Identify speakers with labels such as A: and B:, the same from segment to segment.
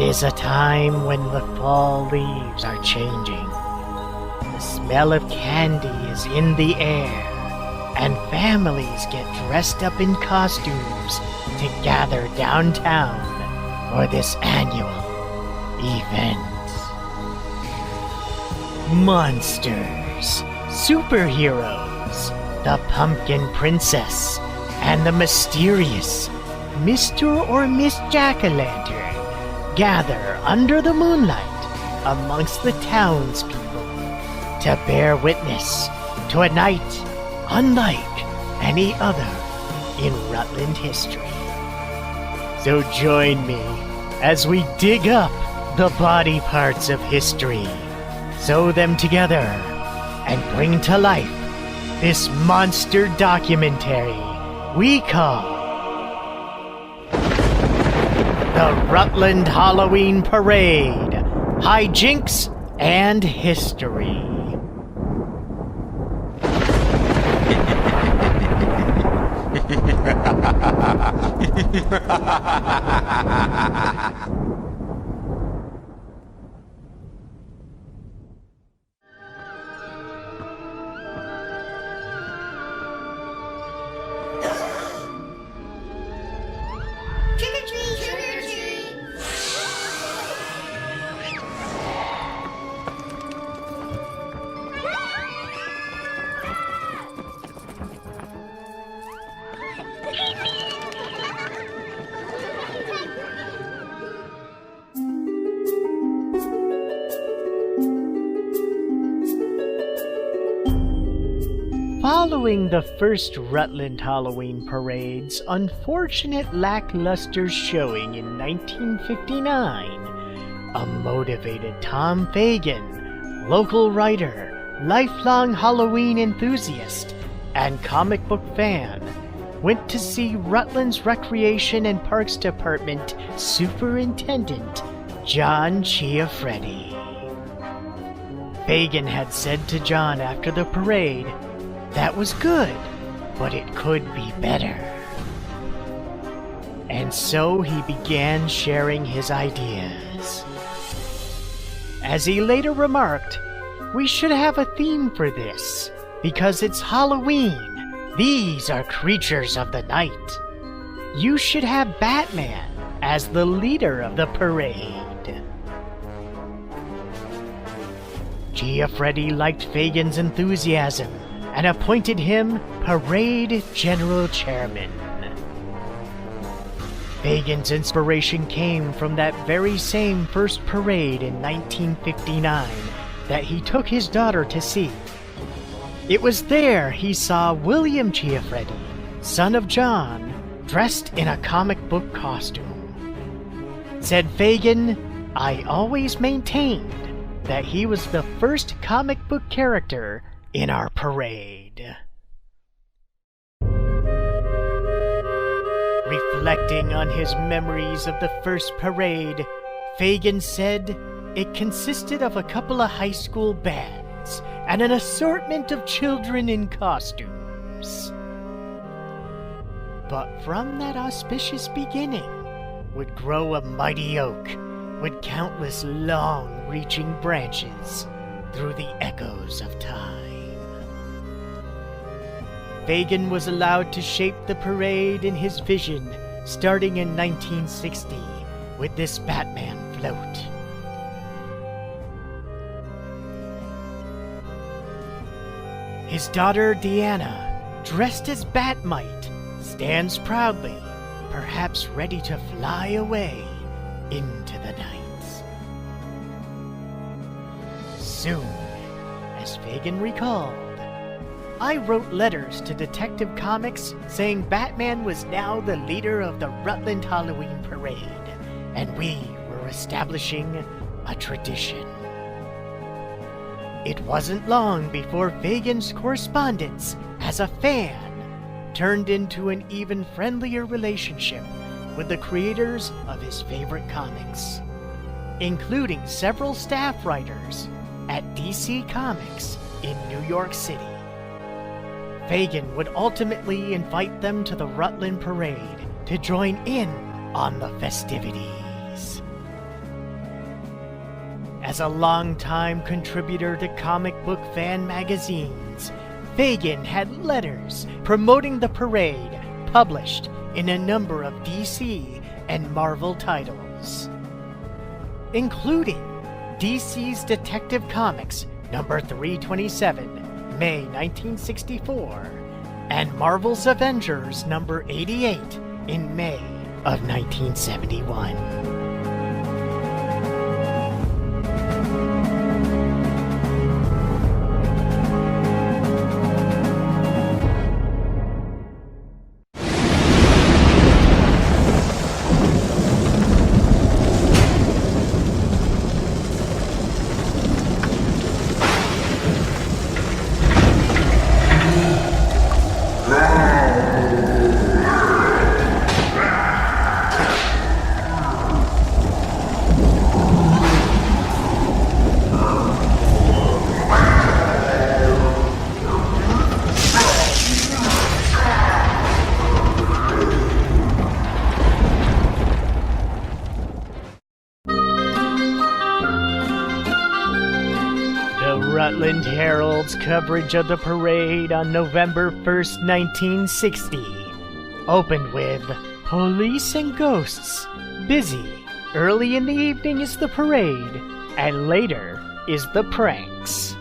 A: is a time when the fall leaves are changing. The smell of candy is in the air, and families get dressed up in costumes to gather downtown for this annual event. Monsters, superheroes, the Pumpkin Princess, and the mysterious Mr. or Miss Jack-o'-lantern gather under the moonlight amongst the townspeople to bear witness to a night unlike any other in Rutland history. So join me as we dig up the body parts of history, sew them together, and bring to life this monster documentary we call the Rutland Halloween Parade, Hijinks and History. Following the first Rutland Halloween Parade's unfortunate lackluster showing in 1959, a motivated Tom Fagan, local writer, lifelong Halloween enthusiast, and comic book fan, went to see Rutland's Recreation and Parks Department Superintendent John Chiafretti. Fagan had said to John after the parade, "That was good, but it could be better." And so he began sharing his ideas. As he later remarked, "We should have a theme for this, because it's Halloween. These are creatures of the night. You should have Batman as the leader of the parade." Chiafretti liked Fagan's enthusiasm and appointed him Parade General Chairman. Fagan's inspiration came from that very same first parade in 1959 that he took his daughter to see. It was there he saw William Chiafretti, son of John, dressed in a comic book costume. Said Fagan, "I always maintained that he was the first comic book character in our parade." Reflecting on his memories of the first parade, Fagan said it consisted of a couple of high school bands and an assortment of children in costumes. But from that auspicious beginning would grow a mighty oak with countless long-reaching branches through the echoes of time. Fagan was allowed to shape the parade in his vision starting in 1960 with this Batman float. His daughter Deanna, dressed as Batmite, stands proudly, perhaps ready to fly away into the night. Soon, as Fagan recalled, "I wrote letters to Detective Comics saying Batman was now the leader of the Rutland Halloween Parade, and we were establishing a tradition." It wasn't long before Fagan's correspondence as a fan turned into an even friendlier relationship with the creators of his favorite comics, including several staff writers at DC Comics in New York City. Fagan would ultimately invite them to the Rutland Parade to join in on the festivities. As a longtime contributor to comic book fan magazines, Fagan had letters promoting the parade published in a number of DC and Marvel titles, including DC's Detective Comics number 327, May 1964, and Marvel's Avengers number 88 in May of 1971. Rutland Herald's coverage of the parade on November 1st, 1960, opened with Police and Ghosts, busy. Early in the evening is the parade, and later is the pranks.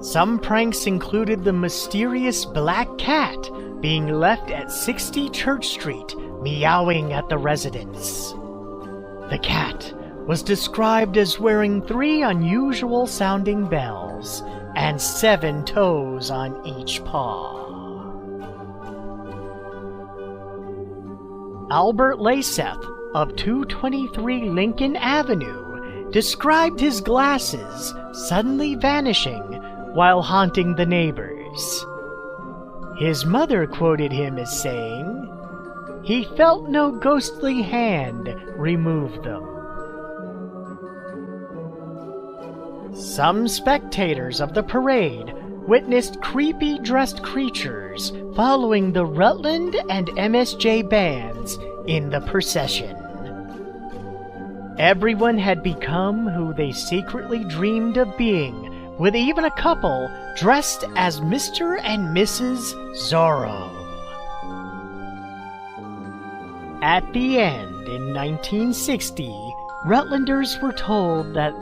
A: Some pranks included the mysterious black cat being left at 60 Church Street, meowing at the residents. The cat was described as wearing 3 unusual-sounding bells and 7 toes on each paw. Albert Laseth of 223 Lincoln Avenue described his glasses suddenly vanishing while haunting the neighbors. His mother quoted him as saying, "He felt no ghostly hand remove them." Some spectators of the parade witnessed creepy dressed creatures following the Rutland and MSJ bands in the procession. Everyone had become who they secretly dreamed of being, with even a couple dressed as Mr. and Mrs. Zorro. At the end, in 1960, Rutlanders were told that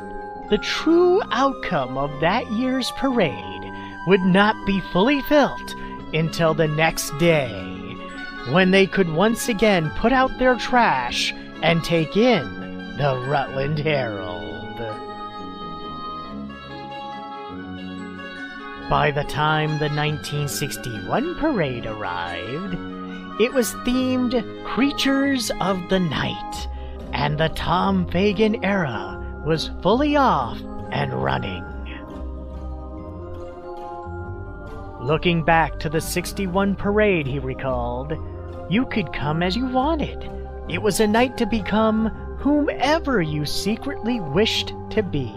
A: the true outcome of that year's parade would not be fully felt until the next day, when they could once again put out their trash and take in the Rutland Herald. By the time the 1961 parade arrived, it was themed Creatures of the Night, and the Tom Fagan era was fully off and running. Looking back to the 61 parade, he recalled, "You could come as you wanted. It was a night to become whomever you secretly wished to be."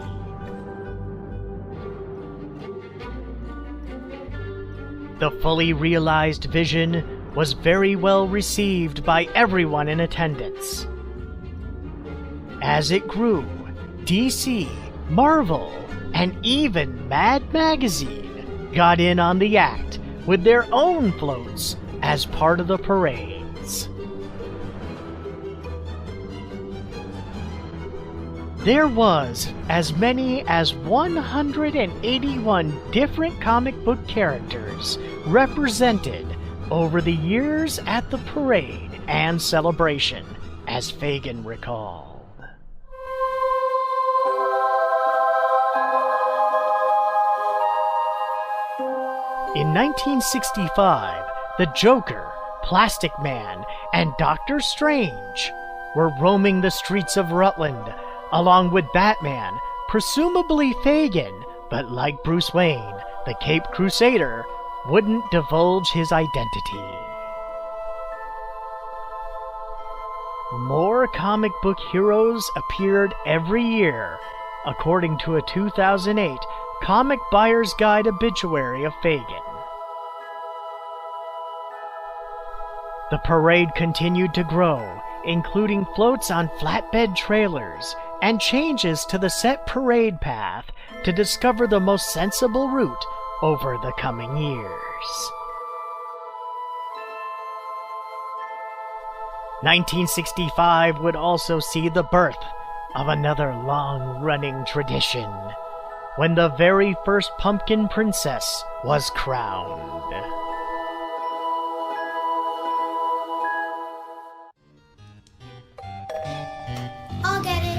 A: The fully realized vision was very well received by everyone in attendance. As it grew, DC, Marvel, and even Mad Magazine got in on the act with their own floats as part of the parades. There was as many as 181 different comic book characters represented over the years at the parade and celebration, as Fagan recalled. In 1965, the Joker, Plastic Man, and Doctor Strange were roaming the streets of Rutland, along with Batman, presumably Fagan, but like Bruce Wayne, the Caped Crusader wouldn't divulge his identity. More comic book heroes appeared every year, according to a 2008 Comic Buyer's Guide obituary of Fagan. The parade continued to grow, including floats on flatbed trailers, and changes to the set parade path to discover the most sensible route over the coming years. 1965 would also see the birth of another long-running tradition, when the very first pumpkin princess was crowned.
B: I'll get it.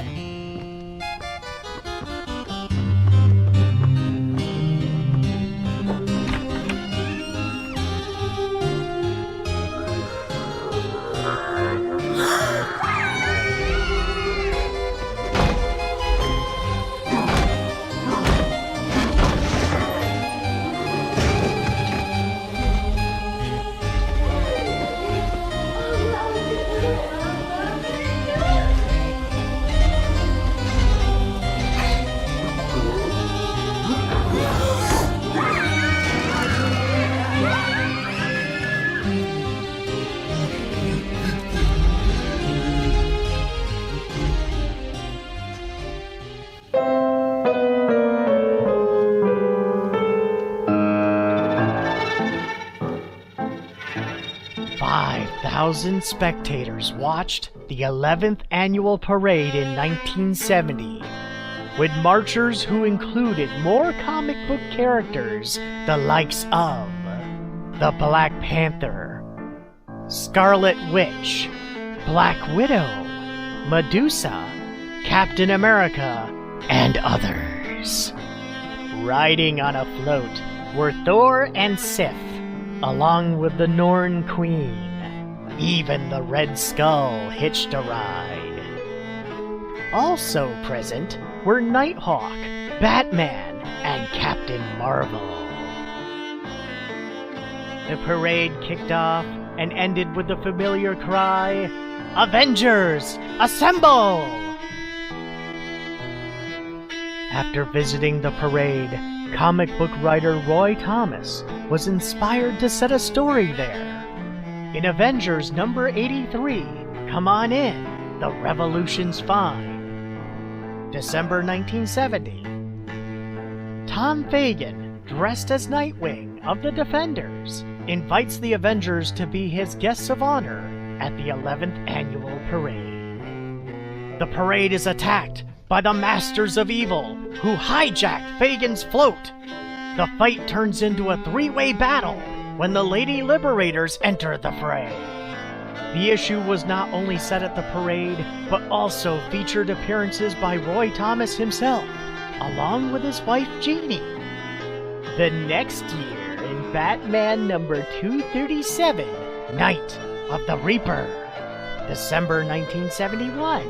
B: Spectators watched the 11th annual parade in 1970, with marchers who included more comic book characters the likes of the Black Panther, Scarlet Witch, Black Widow, Medusa, Captain America, and others. Riding on a float were Thor and Sif, along with the Norn Queen. Even the Red Skull hitched a ride. Also present were Nighthawk, Batman, and Captain Marvel. The parade kicked off and ended with the familiar cry, "Avengers, assemble!" After visiting the parade, comic book writer Roy Thomas was inspired to set a story there. In Avengers number 83, Come On In, The Revolution's Fine. December 1970. Tom Fagan, dressed as Nightwing of the Defenders, invites the Avengers to be his guests of honor at the 11th annual parade. The parade is attacked by the Masters of Evil, who hijack Fagan's float. The fight turns into a three-way battle when the Lady Liberators enter the fray. The issue was not only set at the parade, but also featured appearances by Roy Thomas himself, along with his wife Jeannie. The next year, in Batman number 237, Night of the Reaper, December 1971,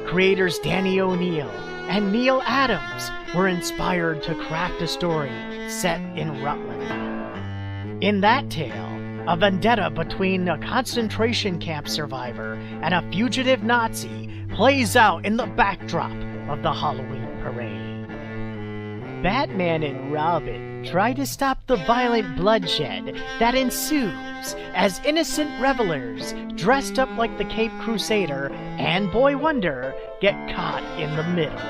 B: creators Danny O'Neil and Neil Adams were inspired to craft a story set in Rutland. In that tale, a vendetta between a concentration camp survivor and a fugitive Nazi plays out in the backdrop of the Halloween parade. Batman and Robin try to stop the violent bloodshed that ensues as innocent revelers dressed up like the Cape Crusader and Boy Wonder get caught in the middle.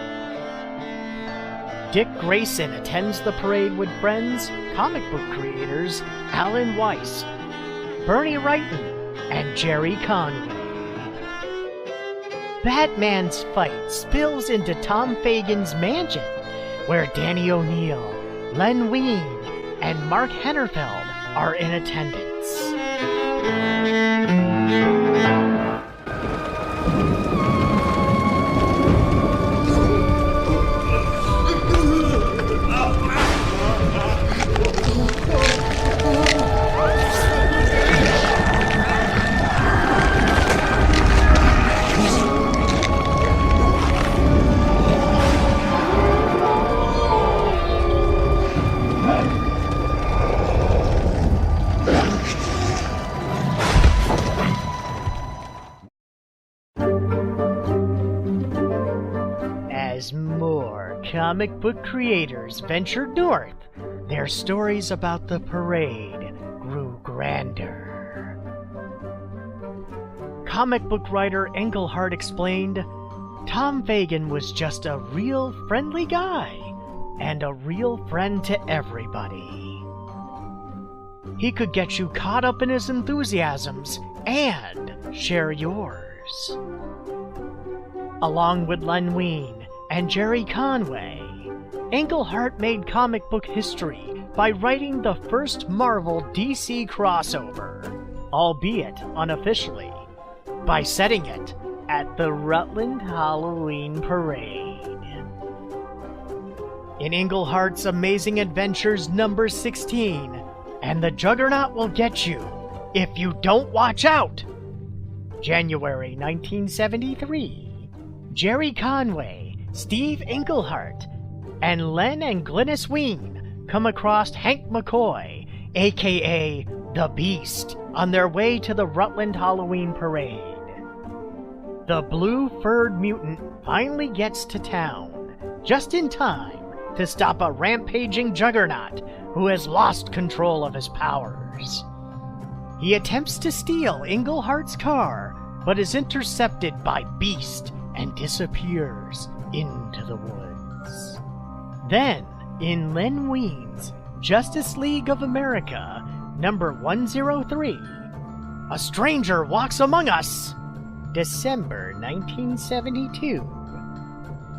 B: Dick Grayson attends the parade with friends, comic book creators Alan Weiss, Bernie Wrighton, and Jerry Conway. Batman's fight spills into Tom Fagan's mansion, where Danny O'Neil, Len Wein, and Mark Hennerfeld are in attendance. As more comic book creators ventured north, their stories about the parade grew grander. Comic book writer Engelhardt explained, Tom Fagan was just a real friendly guy, and a real friend to everybody. He could get you caught up in his enthusiasms and share yours. Along with Len Wein and Jerry Conway, Englehart made comic book history by writing the first Marvel DC crossover, albeit unofficially, by setting it at the Rutland Halloween Parade. In Englehart's Amazing Adventures number 16, and the Juggernaut will get you if you don't watch out! January 1973, Jerry Conway, Steve Englehart, and Len and Glynis Wein come across Hank McCoy, aka The Beast, on their way to the Rutland Halloween Parade. The blue-furred mutant finally gets to town, just in time to stop a rampaging Juggernaut who has lost control of his powers. He attempts to steal Englehart's car, but is intercepted by Beast and disappears into the woods. Then, in Len Wein's Justice League of America, number 103, A Stranger Walks Among Us, December 1972.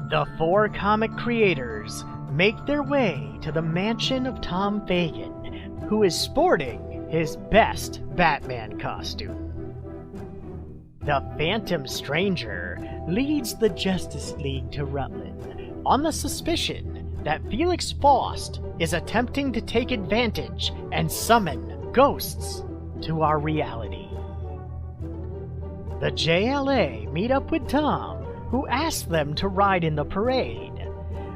B: The four comic creators make their way to the mansion of Tom Fagan, who is sporting his best Batman costume. The Phantom Stranger leads the Justice League to Rutland on the suspicion that Felix Faust is attempting to take advantage and summon ghosts to our reality. The JLA meet up with Tom, who asks them to ride in the parade.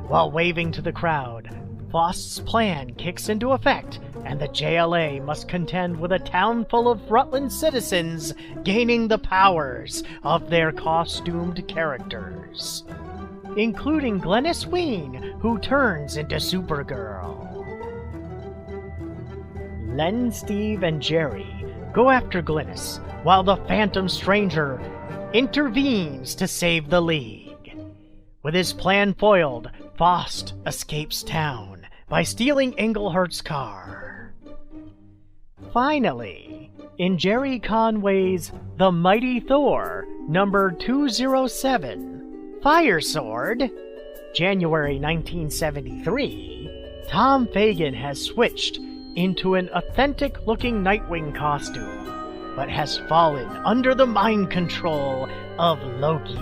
B: While waving to the crowd, Faust's plan kicks into effect, and the JLA must contend with a town full of Rutland citizens gaining the powers of their costumed characters, including Glynis Wein, who turns into Supergirl. Len, Steve, and Jerry go after Glynis, while the Phantom Stranger intervenes to save the League. With his plan foiled, Faust escapes town by stealing Englehart's car. Finally, in Jerry Conway's The Mighty Thor, number 207, Fire Sword, January 1973, Tom Fagan has switched into an authentic-looking Nightwing costume, but has fallen under the mind control of Loki,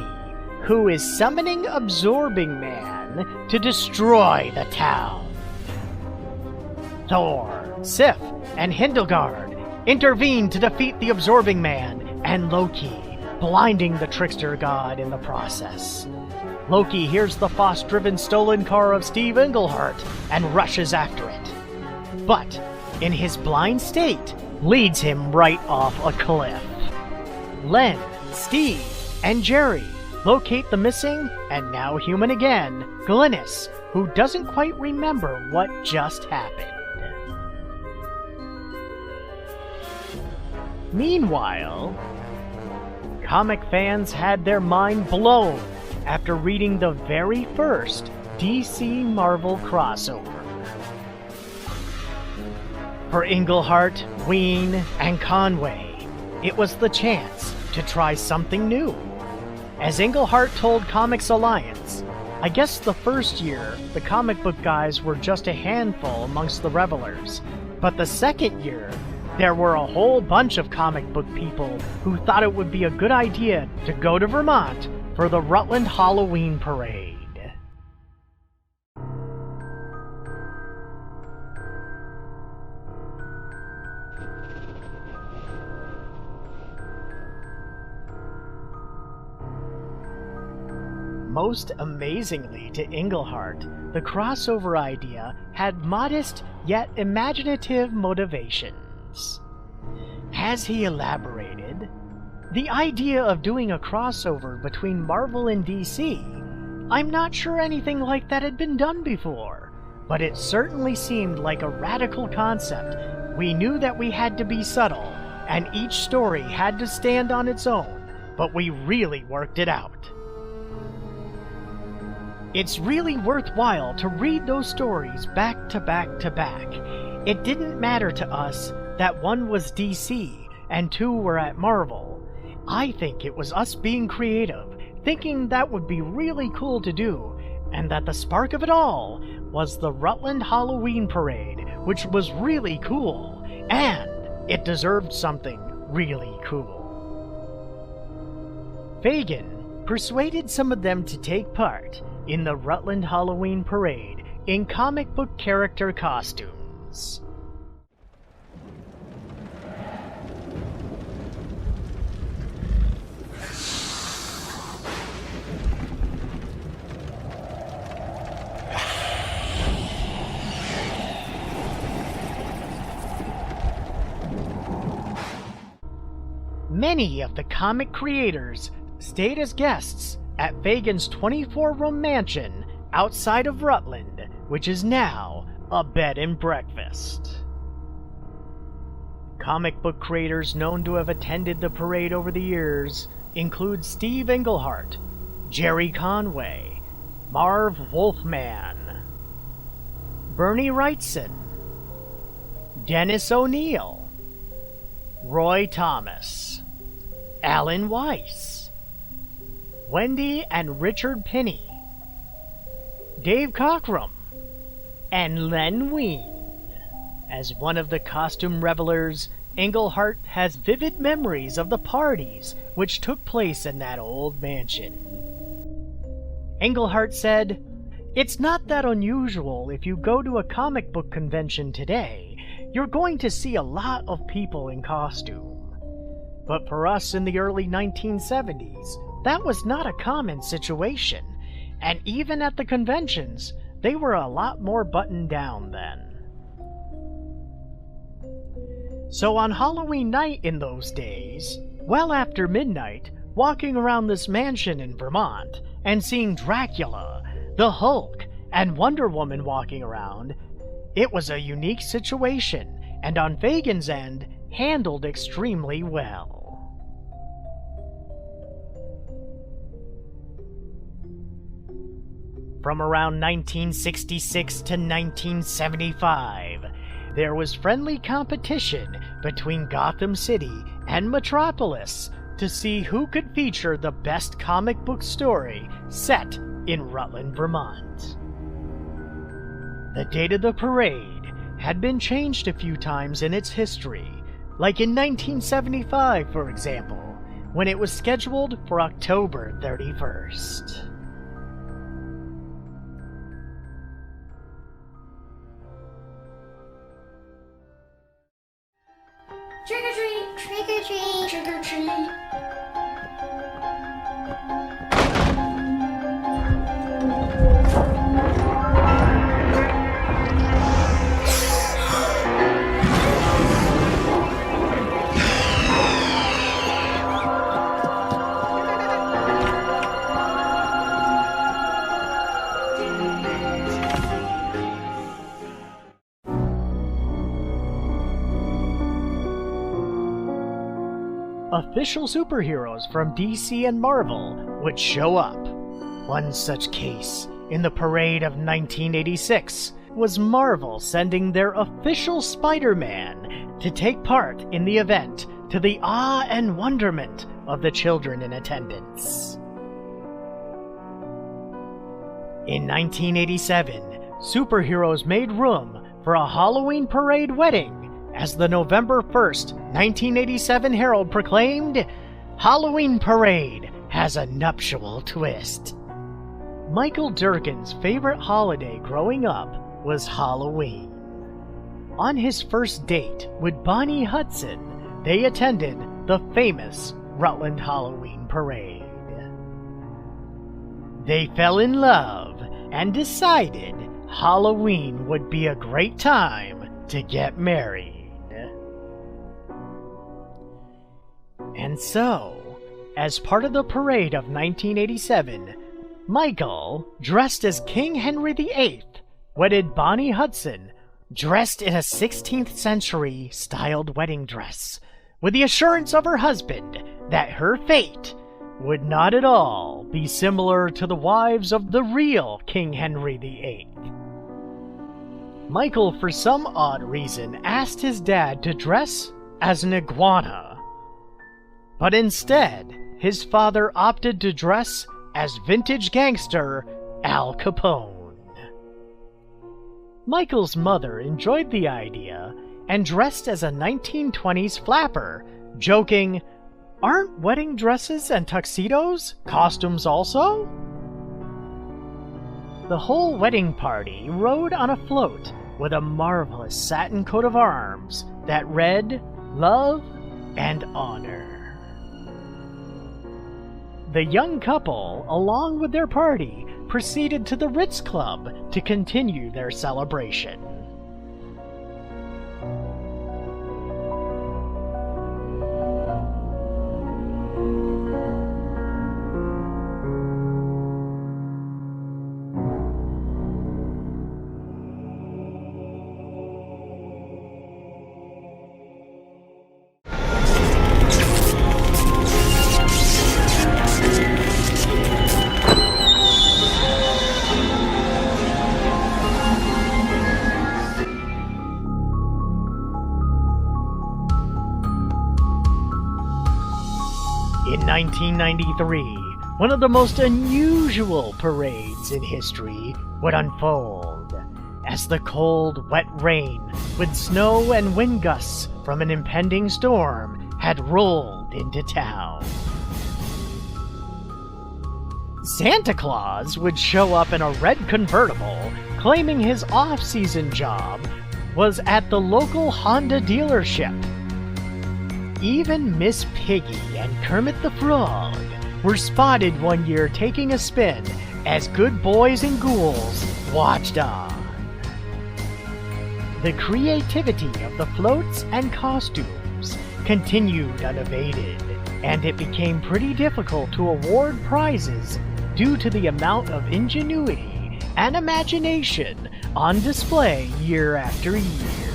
B: who is summoning Absorbing Man to destroy the town. Thor, Sif, and Hildegard intervene to defeat the Absorbing Man and Loki, blinding the trickster god in the process. Loki hears the Faust-driven stolen car of Steve Englehart and rushes after it, but in his blind state leads him right off a cliff. Len, Steve, and Jerry locate the missing, and now human again, Glynis, who doesn't quite remember what just happened. Meanwhile, comic fans had their mind blown after reading the very first DC Marvel crossover. For Englehart, Wein, and Conway, it was the chance to try something new. As Englehart told Comics Alliance, I guess the first year, the comic book guys were just a handful amongst the revelers, but the second year, there were a whole bunch of comic book people who thought it would be a good idea to go to Vermont for the Rutland Halloween Parade. Most amazingly to Englehart, the crossover idea had modest yet imaginative motivations. As he elaborated, the idea of doing a crossover between Marvel and DC, I'm not sure anything like that had been done before, but it certainly seemed like a radical concept. We knew that we had to be subtle, and each story had to stand on its own, but we really worked it out. It's really worthwhile to read those stories back to back to back. It didn't matter to us that one was DC and two were at Marvel. I think it was us being creative, thinking that would be really cool to do, and that the spark of it all was the Rutland Halloween Parade, which was really cool, and it deserved something really cool. Fagan persuaded some of them to take part in the Rutland Halloween Parade in comic book character costumes. Many of the comic creators stayed as guests at Fagan's 24-room mansion outside of Rutland, which is now a bed and breakfast. Comic book creators known to have attended the parade over the years include Steve Englehart, Jerry Conway, Marv Wolfman, Bernie Wrightson, Dennis O'Neil, Roy Thomas, Alan Weiss, Wendy and Richard Pinney, Dave Cockrum, and Len Wein. As one of the costume revelers, Englehart has vivid memories of the parties which took place in that old mansion. Englehart said, "It's not that unusual if you go to a comic book convention today. You're going to see a lot of people in costume. But for us in the early 1970s, that was not a common situation, and even at the conventions, they were a lot more buttoned down then." So on Halloween night in those days, well after midnight, walking around this mansion in Vermont and seeing Dracula, the Hulk, and Wonder Woman walking around, it was a unique situation, and on Fagan's end, handled extremely well. From around 1966 to 1975, there was friendly competition between Gotham City and Metropolis to see who could feature the best comic book story set in Rutland, Vermont. The date of the parade had been changed a few times in its history, like in 1975, for example, when it was scheduled for October 31st.
C: Trick or treat! Trick or treat! Trick or treat!
B: Official superheroes from DC and Marvel would show up. One such case in the parade of 1986 was Marvel sending their official Spider-Man to take part in the event, to the awe and wonderment of the children in attendance. In 1987, superheroes made room for a Halloween parade wedding as the November 1st, 1987 Herald proclaimed, "Halloween Parade has a nuptial twist." Michael Durkin's favorite holiday growing up was Halloween. On his first date with Bonnie Hudson, they attended the famous Rutland Halloween Parade. They fell in love and decided Halloween would be a great time to get married. And so, as part of the parade of 1987, Michael, dressed as King Henry VIII, wedded Bonnie Hudson, dressed in a 16th century styled wedding dress, with the assurance of her husband that her fate would not at all be similar to the wives of the real King Henry VIII. Michael, for some odd reason, asked his dad to dress as an iguana. But instead, his father opted to dress as vintage gangster Al Capone. Michael's mother enjoyed the idea and dressed as a 1920s flapper, joking, "Aren't wedding dresses and tuxedos costumes also?" The whole wedding party rode on a float with a marvelous satin coat of arms that read, "Love and Honor." The young couple, along with their party, proceeded to the Ritz Club to continue their celebration. In 1993, one of the most unusual parades in history would unfold as the cold, wet rain with snow and wind gusts from an impending storm had rolled into town. Santa Claus would show up in a red convertible, claiming his off-season job was at the local Honda dealership. Even Miss Piggy and Kermit the Frog were spotted one year taking a spin as good boys and ghouls watched on. The creativity of the floats and costumes continued unabated, and it became pretty difficult to award prizes due to the amount of ingenuity and imagination on display year after year.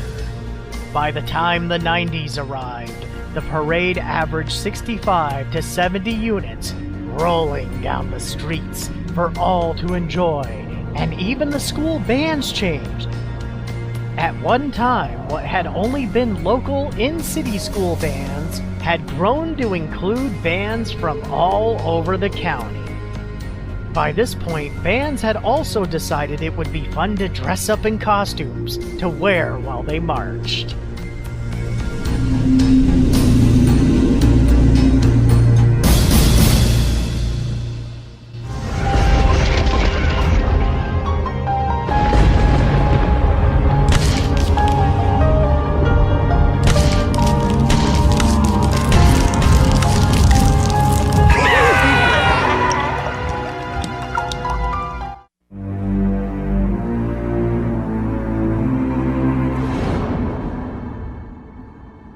B: By the time the 90s arrived, the parade averaged 65 to 70 units rolling down the streets for all to enjoy, and even the school bands changed. At one time, what had only been local in-city school bands had grown to include bands from all over the county. By this point, bands had also decided it would be fun to dress up in costumes to wear while they marched.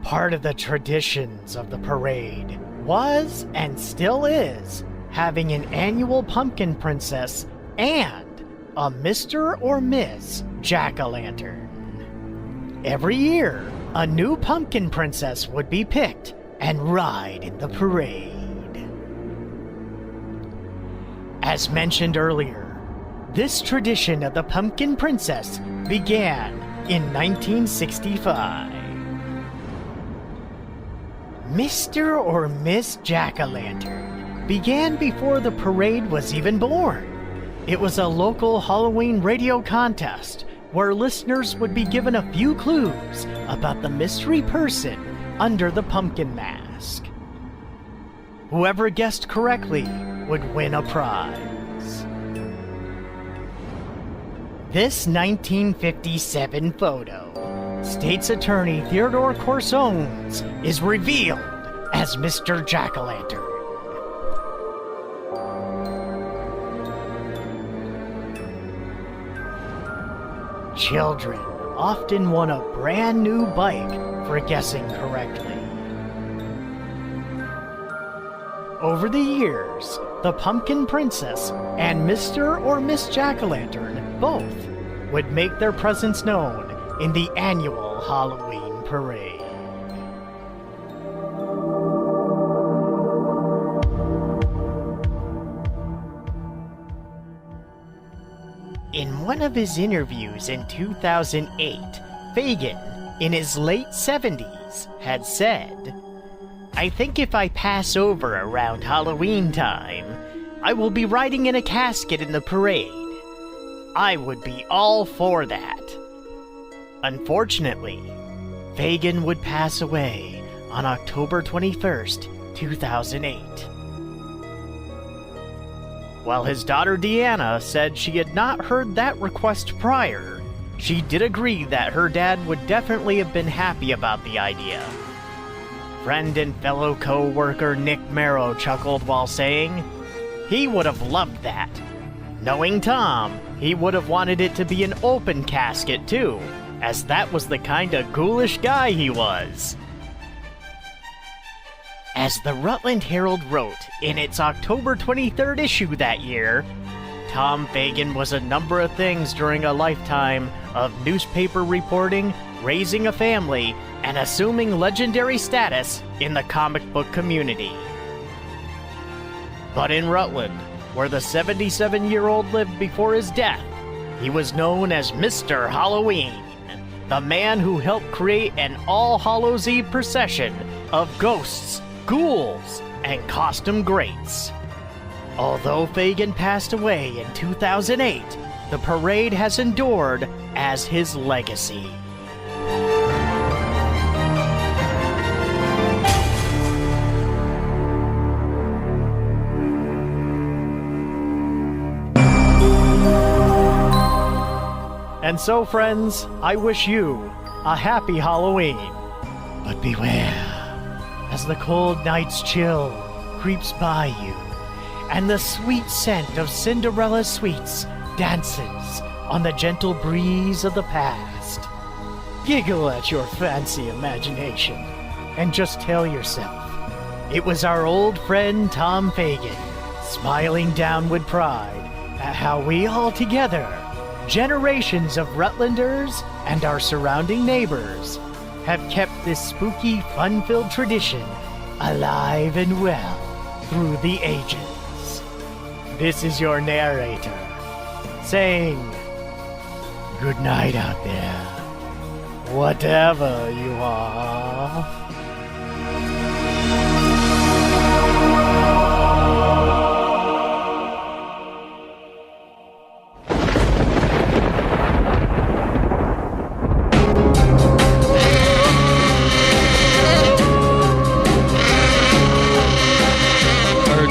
B: Part of the traditions of the parade was, and still is, having an annual pumpkin princess and a Mr. or Miss Jack-o'-lantern. Every year, a new pumpkin princess would be picked and ride in the parade. As mentioned earlier, this tradition of the pumpkin princess began in 1965. Mr. or Miss Jack-o'-lantern began before the parade was even born. It was a local Halloween radio contest where listeners would be given a few clues about the mystery person under the pumpkin mask. Whoever guessed correctly would win a prize. This 1957 photo, State's Attorney Theodore Corsones is revealed as Mr. Jack-o'-lantern. Children often won a brand new bike for guessing correctly. Over the years, the Pumpkin Princess and Mr. or Miss Jack-o'-lantern both would make their presence known in the annual Halloween Parade.
A: In one of his interviews in 2008, Fagan, in his late 70s, had said, "I think if I pass over around Halloween time, I will be riding in a casket in the parade. I would be all for that." Unfortunately, Fagan would pass away on October 21st, 2008. While his daughter Deanna said she had not heard that request prior, she did agree that her dad would definitely have been happy about the idea. Friend and fellow co-worker Nick Merrow chuckled while saying, he would have loved that. Knowing Tom, he would have wanted it to be an open casket too, as that was the kinda ghoulish guy he was. As the Rutland Herald wrote in its October 23rd issue that year, Tom Fagan was a number of things during a lifetime of newspaper reporting, raising a family, and assuming legendary status in the comic book community. But in Rutland, where the 77-year-old lived before his death, he was known as Mr. Halloween, the man who helped create an All Hallows Eve procession of ghosts, ghouls, and costume greats. Although Fagan passed away in 2008, the parade has endured as his legacy. And so, friends, I wish you a happy Halloween. But beware, as the cold night's chill creeps by you, and the sweet scent of Cinderella's sweets dances on the gentle breeze of the past. Giggle at your fancy imagination, and just tell yourself, it was our old friend Tom Fagan, smiling down with pride at how we all together, generations of Rutlanders and our surrounding neighbors, have kept this spooky, fun-filled tradition alive and well through the ages. This is your narrator, saying, good night out there, whatever you are.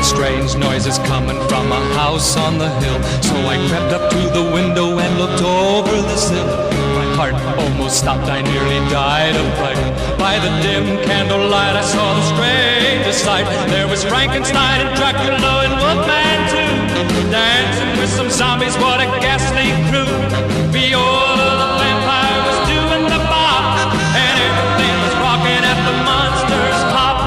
D: Strange noises coming from a house on the hill. So I crept up to the window and looked over the sill. My heart almost stopped, I nearly died of fright. By the dim candlelight I saw the strangest sight. There was Frankenstein and Dracula and Wolfman too, dancing with some zombies, what a ghastly crew. Viola the vampire was doing the bop, and everything was rocking at the monster's pop.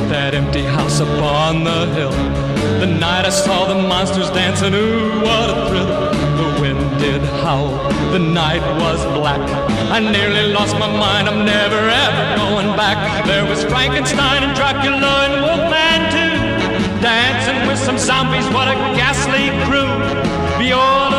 D: That empty house upon the hill. The night I saw the monsters dancing, ooh, what a thrill. The wind did howl, the night was black. I nearly lost my mind, I'm never ever going back. There was Frankenstein and Dracula and Wolfman too, dancing with some zombies, what a ghastly crew. Viola